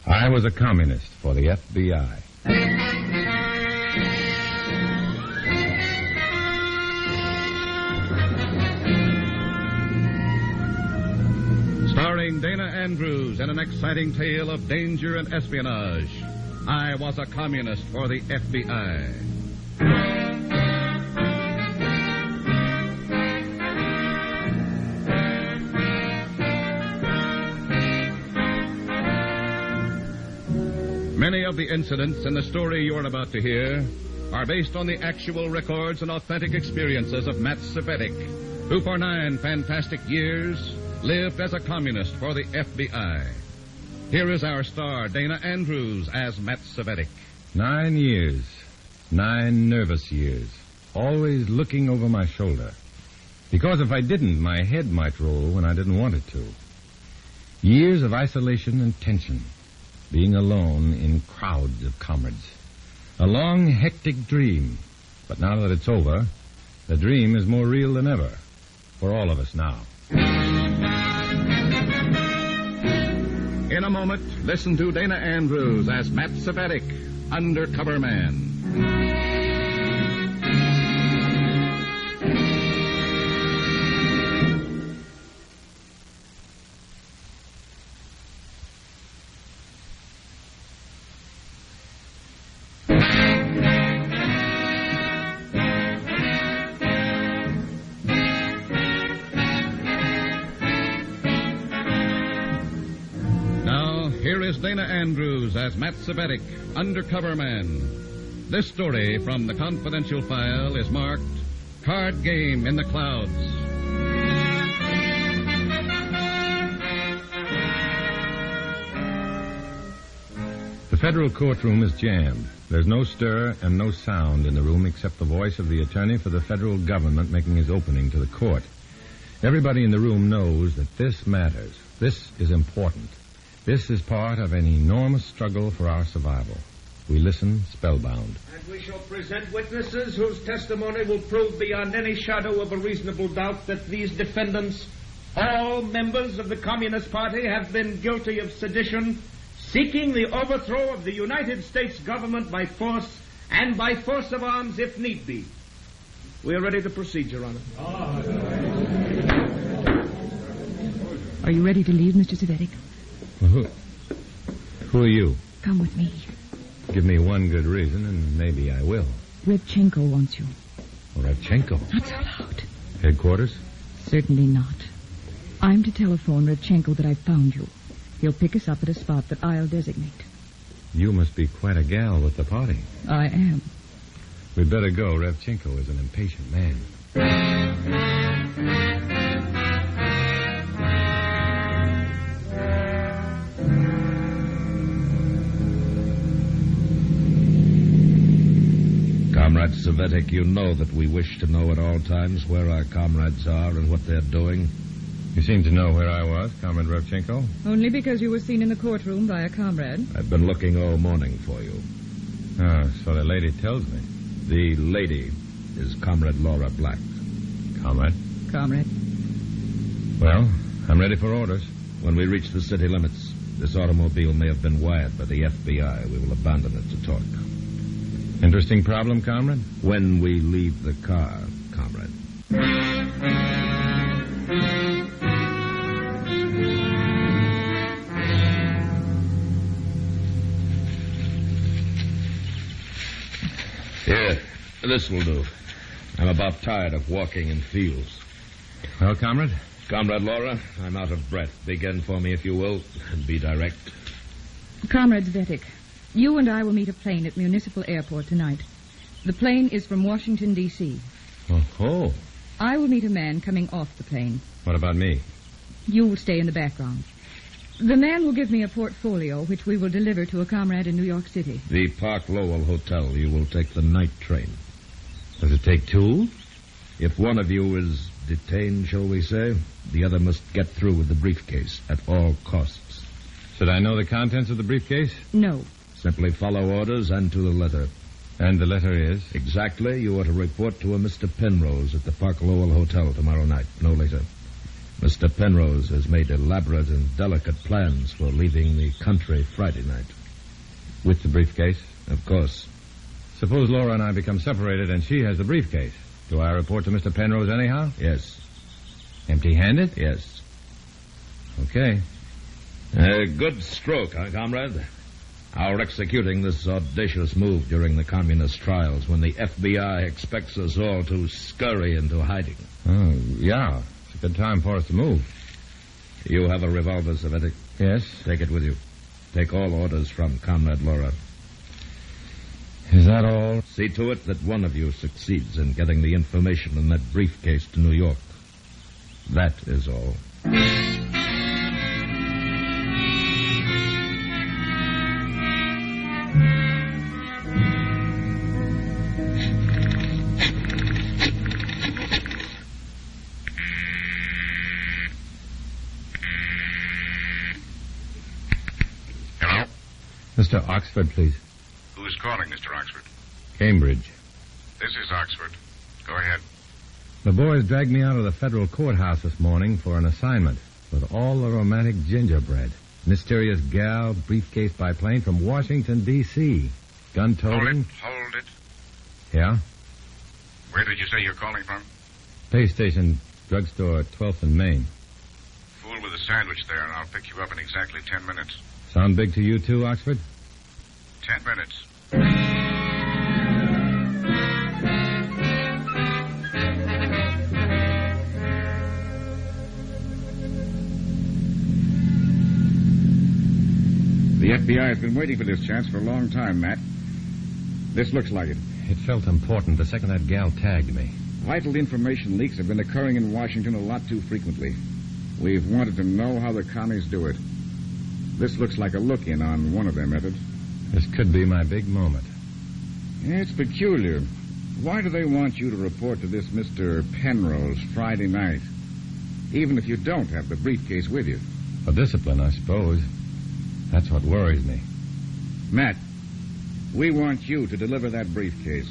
I was a communist for the FBI. Starring Dana Andrews in an exciting tale of danger and espionage. I was a communist for the FBI. Many of the incidents in the story you are about to hear are based on the actual records and authentic experiences of Matt Cvetic, who for 9 fantastic years lived as a communist for the FBI. Here is our star, Dana Andrews, as Matt Cvetic. 9 years. 9 nervous years. Always looking over my shoulder. Because if I didn't, my head might roll when I didn't want it to. Years of isolation and tension. Being alone in crowds of comrades. A long, hectic dream. But now that it's over, the dream is more real than ever. For all of us now. In a moment, listen to Dana Andrews as Matt Cvetic, Undercover Man. Here is Dana Andrews as Matt Cvetic, Undercover Man. This story from the confidential file is marked Card Game in the Clouds. The federal courtroom is jammed. There's no stir and no sound in the room except the voice of the attorney for the federal government making his opening to the court. Everybody in the room knows that this matters. This is important. This is part of an enormous struggle for our survival. We listen spellbound. And we shall present witnesses whose testimony will prove beyond any shadow of a reasonable doubt that these defendants, all members of the Communist Party, have been guilty of sedition, seeking the overthrow of the United States government by force, and by force of arms if need be. We are ready to proceed, Your Honor. Are you ready to leave, Mr. Cvetic? Well, who are you? Come with me. Give me one good reason, and maybe I will. Revchenko wants you. Oh, Revchenko? Not so loud. Headquarters? Certainly not. I'm to telephone Revchenko that I found you. He'll pick us up at a spot that I'll designate. You must be quite a gal with the party. I am. We'd better go. Revchenko is an impatient man. Comrade Cvetic, you know that we wish to know at all times where our comrades are and what they're doing. You seem to know where I was, Comrade Revchenko. Only because you were seen in the courtroom by a comrade. I've been looking all morning for you. Oh, so the lady tells me. The lady is Comrade Laura Black. Comrade? Comrade. Well, I'm ready for orders. When we reach the city limits, this automobile may have been wired by the FBI. We will abandon it to talk. Interesting problem, Comrade? When we leave the car, Comrade. Here, this will do. I'm about tired of walking in fields. Well, Comrade? Comrade Laura, I'm out of breath. Begin for me, if you will, and be direct. Comrade Cvetic, you and I will meet a plane at Municipal Airport tonight. The plane is from Washington, D.C. Oh. I will meet a man coming off the plane. What about me? You will stay in the background. The man will give me a portfolio, which we will deliver to a comrade in New York City. The Park Lowell Hotel. You will take the night train. Does it take two? If one of you is detained, shall we say, the other must get through with the briefcase at all costs. Should I know the contents of the briefcase? No. Simply follow orders and to the letter. And the letter is? Exactly. You are to report to a Mr. Penrose at the Park Lowell Hotel tomorrow night, no later. Mr. Penrose has made elaborate and delicate plans for leaving the country Friday night. With the briefcase? Of course. Suppose Laura and I become separated and she has the briefcase. Do I report to Mr. Penrose anyhow? Yes. Empty-handed? Yes. Okay. A good stroke, huh, comrade? Our executing this audacious move during the communist trials when the FBI expects us all to scurry into hiding. Oh, yeah. It's a good time for us to move. You have a revolver, Cvetic? Yes. Take it with you. Take all orders from Comrade Laura. Is that all? See to it that one of you succeeds in getting the information in that briefcase to New York. That is all. Hello? Mr. Oxford, please. Who's calling, Mr. Oxford? Cambridge. This is Oxford. Go ahead. The boys dragged me out of the federal courthouse this morning for an assignment with all the romantic gingerbread. Mysterious gal, briefcase by plane from Washington, D.C. Gun toting. Hold it. Yeah? Where did you say you're calling from? Pay station, drugstore, 12th and Main. Fool with a sandwich there, and I'll pick you up in exactly 10 minutes. Sound big to you too, Oxford? 10 minutes. The FBI has been waiting for this chance for a long time, Matt. This looks like it. It felt important the second that gal tagged me. Vital information leaks have been occurring in Washington a lot too frequently. We've wanted to know how the commies do it. This looks like a look-in on one of their methods. This could be my big moment. It's peculiar. Why do they want you to report to this Mr. Penrose Friday night, even if you don't have the briefcase with you? For discipline, I suppose. That's what worries me. Matt, we want you to deliver that briefcase.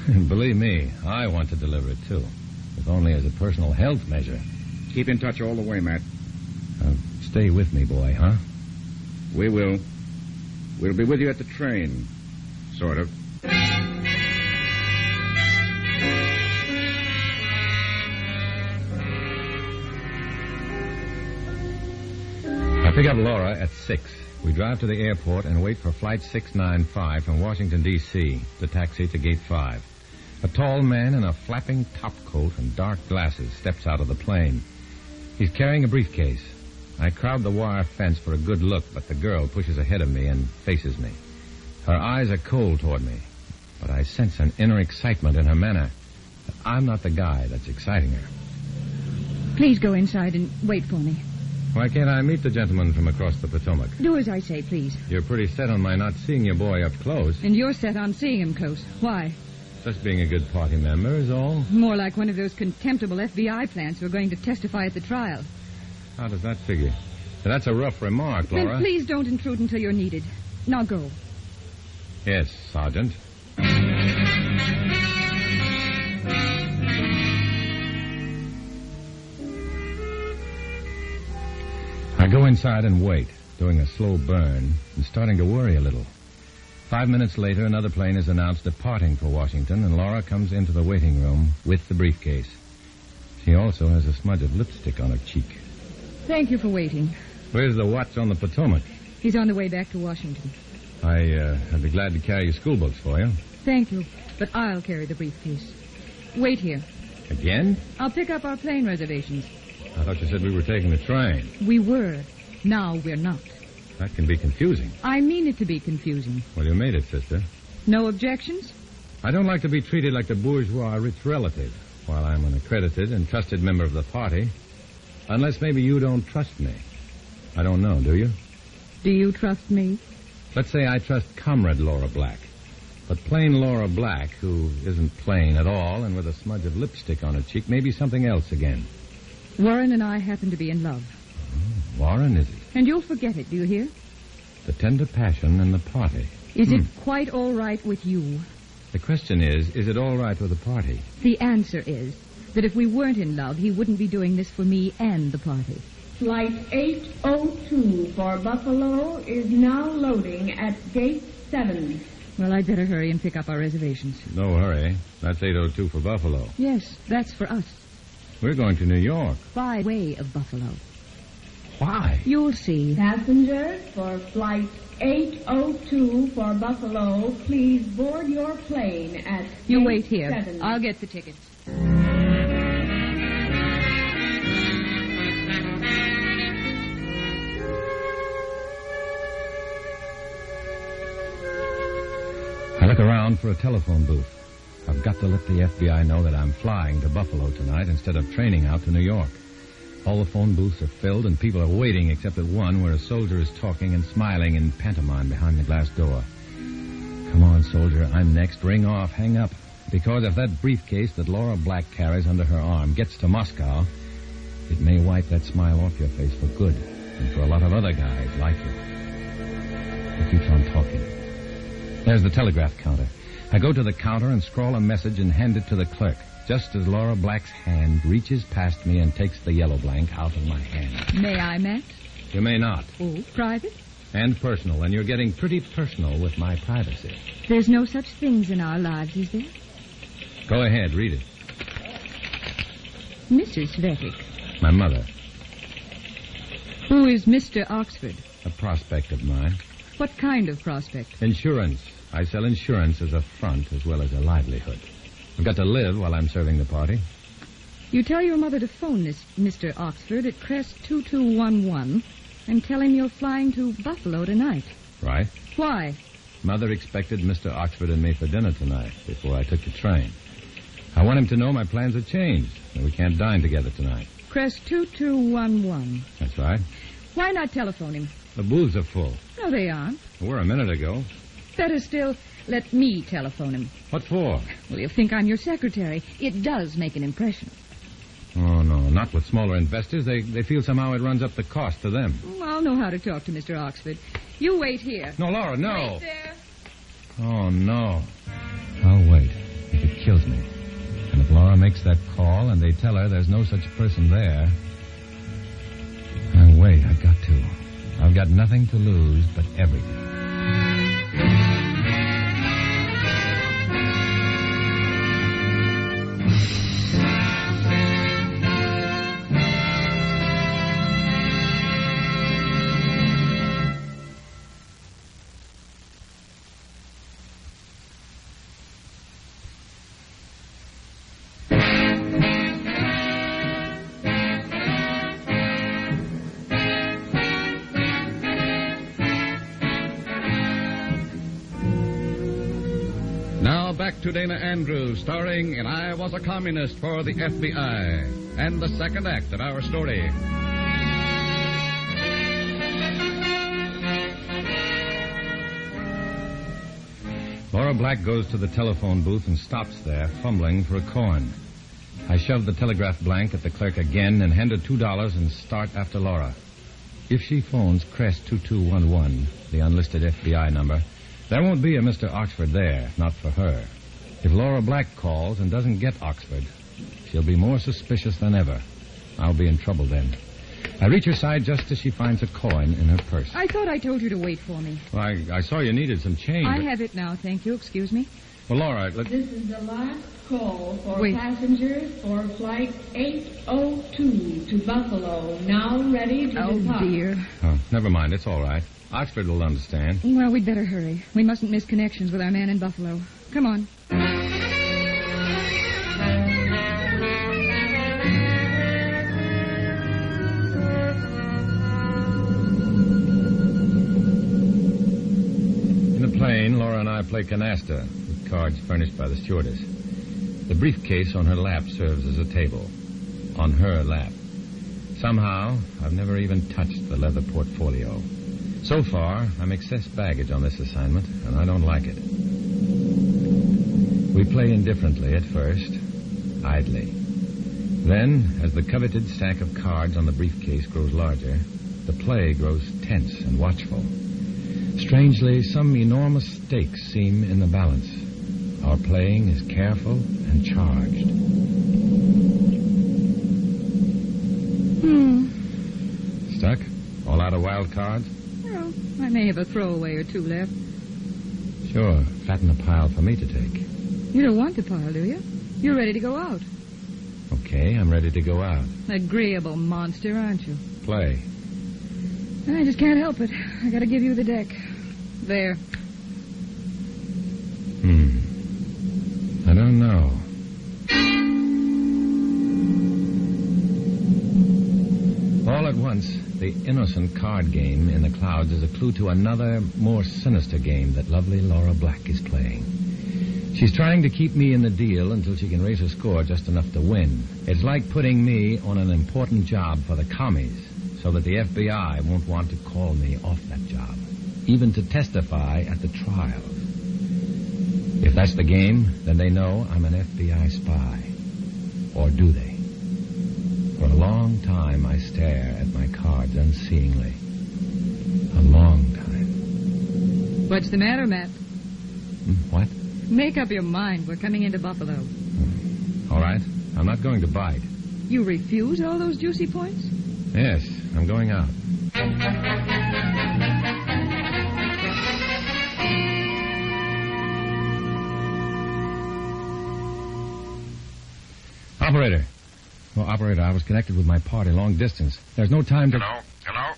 Believe me, I want to deliver it, too. If only as a personal health measure. Keep in touch all the way, Matt. Stay with me, boy, huh? We will. We'll be with you at the train. Sort of. I pick up Laura at 6. We drive to the airport and wait for Flight 695 from Washington, D.C., to taxi to Gate 5. A tall man in a flapping topcoat and dark glasses steps out of the plane. He's carrying a briefcase. I crowd the wire fence for a good look, but the girl pushes ahead of me and faces me. Her eyes are cold toward me, but I sense an inner excitement in her manner. But I'm not the guy that's exciting her. Please go inside and wait for me. Why can't I meet the gentleman from across the Potomac? Do as I say, please. You're pretty set on my not seeing your boy up close. And you're set on seeing him close. Why? Just being a good party member is all. More like one of those contemptible FBI plants who are going to testify at the trial. How does that figure? That's a rough remark, Laura. Then please don't intrude until you're needed. Now go. Yes, Sergeant. I go inside and wait, doing a slow burn, and starting to worry a little. 5 minutes later, another plane is announced departing for Washington, and Laura comes into the waiting room with the briefcase. She also has a smudge of lipstick on her cheek. Thank you for waiting. Where's the watch on the Potomac? He's on the way back to Washington. I'd be glad to carry your school books for you. Thank you, but I'll carry the briefcase. Wait here. Again? I'll pick up our plane reservations. I thought you said we were taking the train. We were. Now we're not. That can be confusing. I mean it to be confusing. Well, you made it, sister. No objections? I don't like to be treated like the bourgeois rich relative while I'm an accredited and trusted member of the party. Unless maybe you don't trust me. I don't know, do you? Do you trust me? Let's say I trust Comrade Laura Black. But plain Laura Black, who isn't plain at all and with a smudge of lipstick on her cheek, may be something else again. Warren and I happen to be in love. Oh, Warren, is it? And you'll forget it, do you hear? The tender passion and the party. Is it quite all right with you? The question is it all right with the party? The answer is, that if we weren't in love, he wouldn't be doing this for me and the party. Flight 802 for Buffalo is now loading at Gate 7. Well, I'd better hurry and pick up our reservations. No hurry. That's 802 for Buffalo. Yes, that's for us. We're going to New York. By way of Buffalo. Why? You'll see. Passengers for Flight 802 for Buffalo, please board your plane at You Gate wait here. 7. I'll get the tickets. I look around for a telephone booth. I've got to let the FBI know that I'm flying to Buffalo tonight instead of training out to New York. All the phone booths are filled and people are waiting except at one where a soldier is talking and smiling in pantomime behind the glass door. Come on, soldier. I'm next. Ring off. Hang up. Because if that briefcase that Laura Black carries under her arm gets to Moscow, it may wipe that smile off your face for good and for a lot of other guys like you. He keeps on talking. There's the telegraph counter. I go to the counter and scrawl a message and hand it to the clerk, just as Laura Black's hand reaches past me and takes the yellow blank out of my hand. May I, Matt? You may not. Oh, private? And personal, and you're getting pretty personal with my privacy. There's no such things in our lives, is there? Go ahead, read it. Mrs. Cvetic. My mother. Who is Mr. Oxford? A prospect of mine. What kind of prospect? Insurance. I sell insurance as a front as well as a livelihood. I've got to live while I'm serving the party. You tell your mother to phone this Mr. Oxford at Crest 2211 and tell him you're flying to Buffalo tonight. Right. Why? Mother expected Mr. Oxford and me for dinner tonight before I took the train. I want him to know my plans have changed and we can't dine together tonight. Crest 2211. That's right. Why not telephone him? The booths are full. No, they aren't. They were a minute ago. Better still, let me telephone him. What for? Well, you'll think I'm your secretary. It does make an impression. Oh, no, not with smaller investors. They feel somehow it runs up the cost to them. I'll know how to talk to Mr. Oxford. You wait here. No, Laura, no. Wait there. Oh, no. I'll wait if it kills me. And if Laura makes that call and they tell her there's no such person there, I'll wait. I've got to. I've got nothing to lose but everything. Back to Dana Andrews, starring in I Was a Communist for the FBI, and the second act of our story. Laura Black goes to the telephone booth and stops there, fumbling for a coin. I shove the telegraph blank at the clerk again and hand her $2 and start after Laura. If she phones Crest 2211, the unlisted FBI number, there won't be a Mr. Oxford there, not for her. If Laura Black calls and doesn't get Oxford, she'll be more suspicious than ever. I'll be in trouble then. I reach her side just as she finds a coin in her purse. I thought I told you to wait for me. Well, I saw you needed some change. I have it now, thank you. Excuse me. Well, Laura, This is the last call for Wait. passengers for Flight 802 to Buffalo, now ready to depart. Oh, dear. Oh, never mind. It's all right. Oxford will understand. Well, we'd better hurry. We mustn't miss connections with our man in Buffalo. Come on. In the plane, Laura and I play canasta with cards furnished by the stewardess. The briefcase on her lap serves as a table. On her lap. Somehow, I've never even touched the leather portfolio. So far, I'm excess baggage on this assignment, and I don't like it. We play indifferently at first, idly. Then, as the coveted stack of cards on the briefcase grows larger, the play grows tense and watchful. Strangely, some enormous stakes seem in the balance. Our playing is careful and charged. Stuck? All out of wild cards? Well, I may have a throwaway or two left. Sure. Fatten a pile for me to take. You don't want the pile, do you? You're ready to go out. Okay, I'm ready to go out. Agreeable monster, aren't you? Play. I just can't help it. I gotta give you the deck. There. I don't know. All at once, the innocent card game in the clouds is a clue to another, more sinister game that lovely Laura Black is playing. She's trying to keep me in the deal until she can raise her score just enough to win. It's like putting me on an important job for the commies so that the FBI won't want to call me off that job, even to testify at the trial. If that's the game, then they know I'm an FBI spy. Or do they? For a long time, I stare at my cards unseeingly. A long time. What's the matter, Matt? What? Make up your mind. We're coming into Buffalo. All right. I'm not going to bite. You refuse all those juicy points? Yes, I'm going out. Operator. Well, Operator, I was connected with my party long distance. There's no time to... Hello?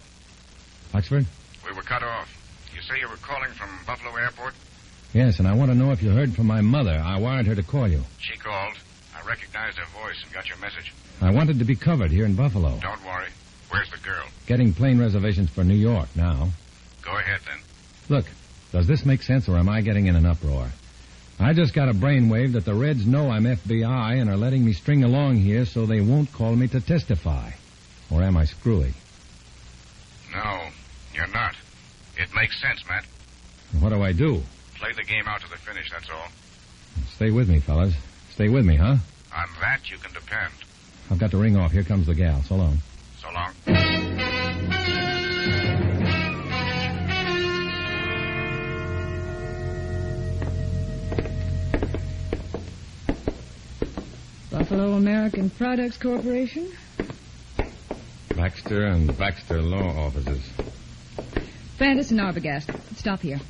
Oxford? We were cut off. You say you were calling from Buffalo Airport? Yes, and I want to know if you heard from my mother. I wired her to call you. She called. I recognized her voice and got your message. I wanted to be covered here in Buffalo. Don't worry. Where's the girl? Getting plane reservations for New York now. Go ahead, then. Look, does this make sense, or am I getting in an uproar? I just got a brainwave that the Reds know I'm FBI and are letting me string along here so they won't call me to testify. Or am I screwy? No, you're not. It makes sense, Matt. What do I do? Play the game out to the finish, that's all. Stay with me, fellas. Stay with me, huh? On that you can depend. I've got to ring off. Here comes the gal. So long. So long. Buffalo American Products Corporation? Baxter and Baxter Law Offices. Fantis and Arbogast. Stop here.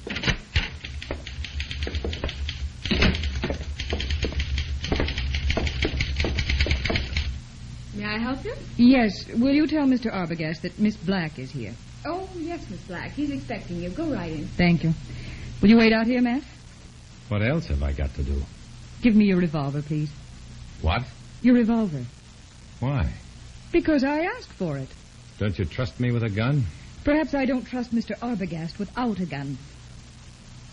May I help you? Yes. Will you tell Mr. Arbogast that Miss Black is here? Oh, yes, Miss Black. He's expecting you. Go right in. Thank you. Will you wait out here, Matt? What else have I got to do? Give me your revolver, please. What? Your revolver. Why? Because I asked for it. Don't you trust me with a gun? Perhaps I don't trust Mr. Arbogast without a gun.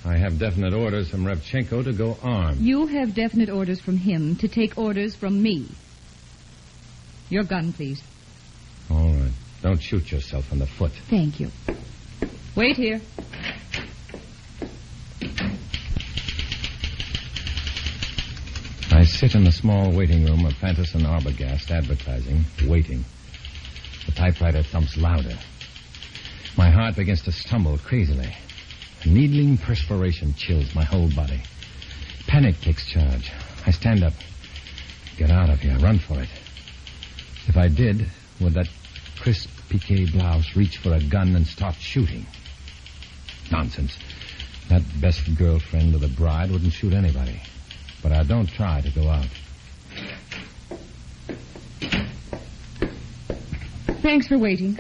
I have definite orders from Revchenko to go armed. You have definite orders from him to take orders from me. Your gun, please. All right. Don't shoot yourself in the foot. Thank you. Wait here. I sit in the small waiting room of Fantis and Arbogast advertising, waiting. The typewriter thumps louder. My heart begins to stumble crazily. Needling perspiration chills my whole body. Panic takes charge. I stand up. Get out of here. Run for it. If I did, would that crisp piqué blouse reach for a gun and start shooting? Nonsense. That best girlfriend of the bride wouldn't shoot anybody. But I don't try to go out. Thanks for waiting.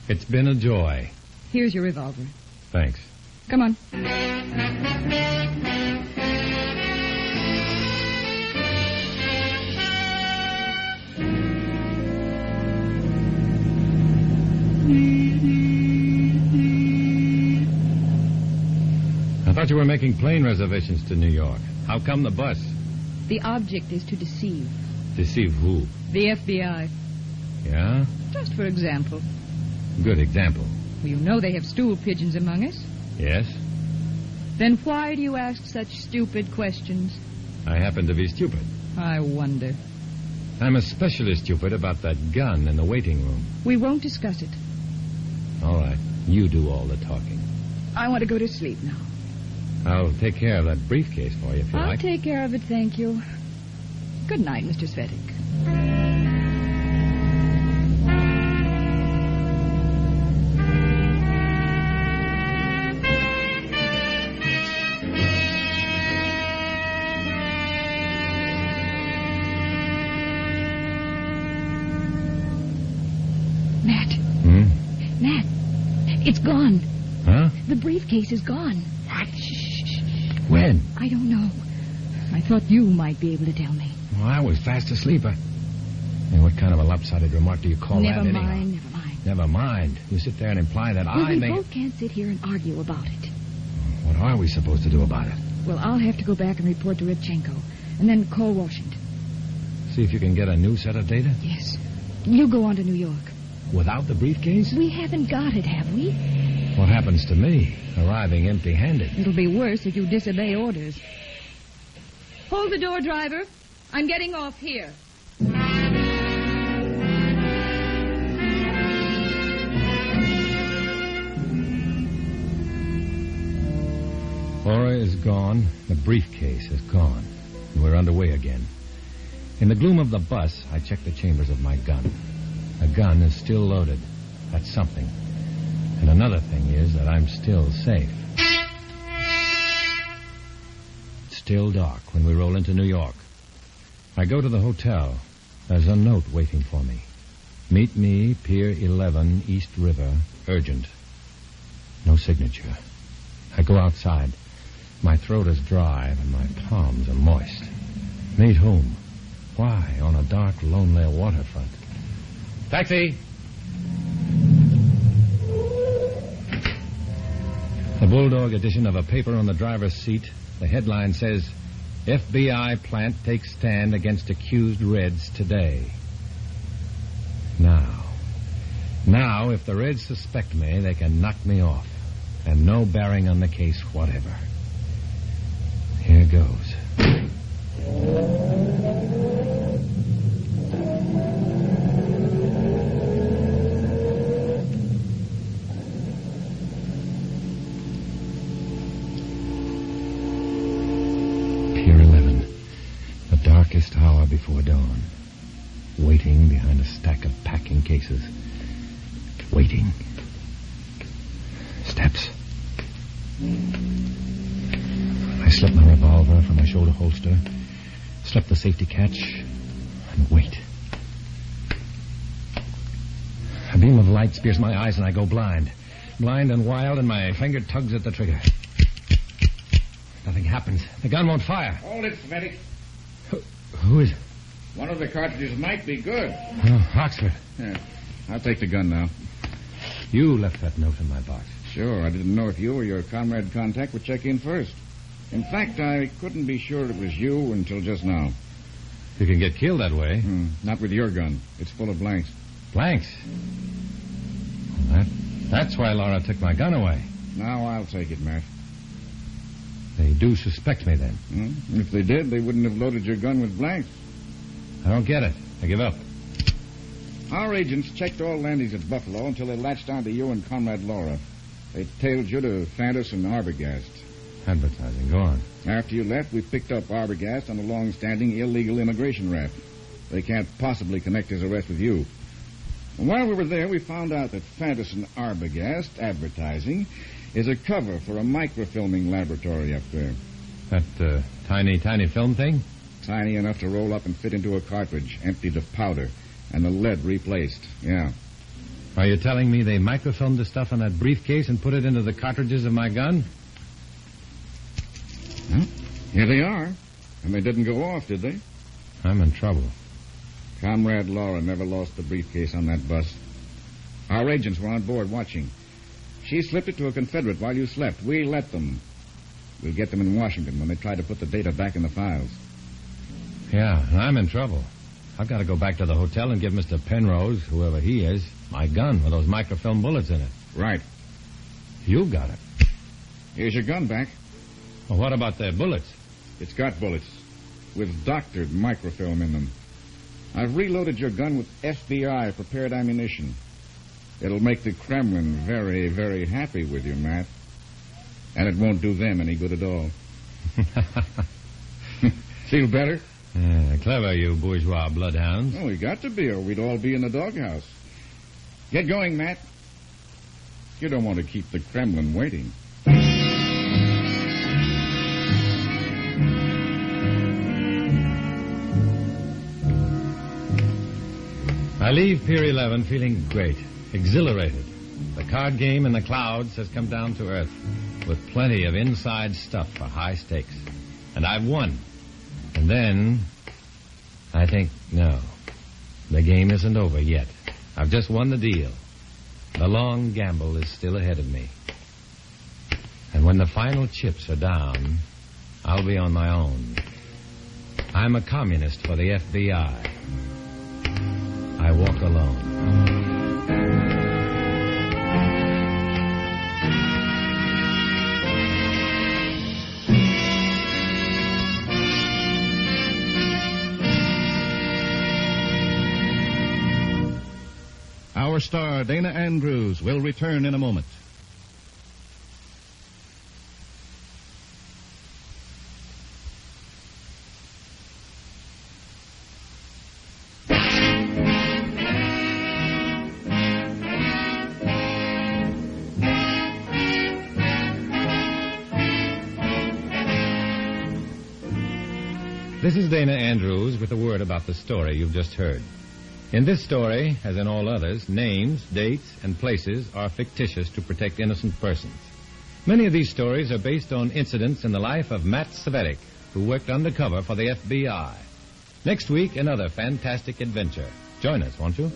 It's been a joy. Here's your revolver. Thanks. Come on. I thought you were making plane reservations to New York. How come the bus? The object is to deceive. Deceive who? The FBI. Yeah? Just for example. Good example. Well, you know they have stool pigeons among us. Yes? Then why do you ask such stupid questions? I happen to be stupid. I wonder. I'm especially stupid about that gun in the waiting room. We won't discuss it. All right. You do all the talking. I want to go to sleep now. I'll take care of that briefcase for you if you I'll like. take care of it, thank you. Good night, Mr. Cvetic. It's gone. Huh? The briefcase is gone. What? When? I don't know. I thought you might be able to tell me. Well, I was fast asleep. What kind of a lopsided remark do you call that anyhow? Never mind. Never mind. You sit there and imply that Well, I we may... both can't sit here and argue about it. What are we supposed to do about it? Well, I'll have to go back and report to Revchenko, and then call Washington. See if you can get a new set of data? Yes. You go on to New York. Without the briefcase? We haven't got it, have we? What happens to me, arriving empty-handed? It'll be worse if you disobey orders. Hold the door, driver. I'm getting off here. Laura is gone. The briefcase is gone. And we're underway again. In the gloom of the bus, I check the chambers of my gun. The gun is still loaded. That's something. And another thing is that I'm still safe. It's still dark when we roll into New York. I go to the hotel. There's a note waiting for me. Meet me, Pier 11, East River, urgent. No signature. I go outside. My throat is dry and my palms are moist. Meet whom? Why, on a dark, lonely waterfront. Taxi! The bulldog edition of a paper on the driver's seat. The headline says, FBI plant takes stand against accused Reds today. Now, if the Reds suspect me, they can knock me off. And no bearing on the case whatever. Here goes. Pier 11. The darkest hour before dawn. Waiting behind a stack of packing cases. Waiting. Steps. I slip my revolver from my shoulder holster, slip the safety catch, and wait. A beam of light spears my eyes and I go blind. Blind and wild, and my finger tugs at the trigger. Nothing happens. The gun won't fire. Hold it, Cvetic. Who is it? One of the cartridges might be good. Oh, Oxford. Yeah, I'll take the gun now. You left that note in my box. Sure, I didn't know if you or your comrade contact would check in first. In fact, I couldn't be sure it was you until just now. You can get killed that way. Not with your gun. It's full of blanks. Blanks? That's why Laura took my gun away. Now I'll take it, Matt. They do suspect me, then. If they did, they wouldn't have loaded your gun with blanks. I don't get it. I give up. Our agents checked all landings at Buffalo until they latched onto you and Comrade Laura. They tailed you to Fantis and Arbogast. Advertising. Go on. After you left, we picked up Arbogast on a long-standing illegal immigration raft. They can't possibly connect his arrest with you. And while we were there, we found out that Fantis and Arbogast advertising is a cover for a microfilming laboratory up there. That tiny film thing? Tiny enough to roll up and fit into a cartridge, emptied of powder, and the lead replaced. Yeah. Are you telling me they microfilmed the stuff in that briefcase and put it into the cartridges of my gun? Well, here they are. And they didn't go off, did they? I'm in trouble. Comrade Laura never lost the briefcase on that bus. Our agents were on board watching. She slipped it to a Confederate while you slept. We let them. We'll get them in Washington when they try to put the data back in the files. Yeah, and I'm in trouble. I've got to go back to the hotel and give Mr. Penrose, whoever he is, my gun with those microfilm bullets in it. Right. You got it. Here's your gun back. Well, what about the bullets? It's got bullets with doctored microfilm in them. I've reloaded your gun with FBI prepared ammunition. It'll make the Kremlin very, very happy with you, Matt. And it won't do them any good at all. Feel better? Clever, you bourgeois bloodhounds. Oh, we got to be, or we'd all be in the doghouse. Get going, Matt. You don't want to keep the Kremlin waiting. I leave Pier 11 feeling great, exhilarated. The card game in the clouds has come down to earth with plenty of inside stuff for high stakes. And I've won. And then, I think, no, the game isn't over yet. I've just won the deal. The long gamble is still ahead of me. And when the final chips are down, I'll be on my own. I'm a communist for the FBI. I walk alone. Our star, Dana Andrews, will return in a moment. This is Dana Andrews with a word about the story you've just heard. In this story, as in all others, names, dates, and places are fictitious to protect innocent persons. Many of these stories are based on incidents in the life of Matt Cvetic, who worked undercover for the FBI. Next week, another fantastic adventure. Join us, won't you?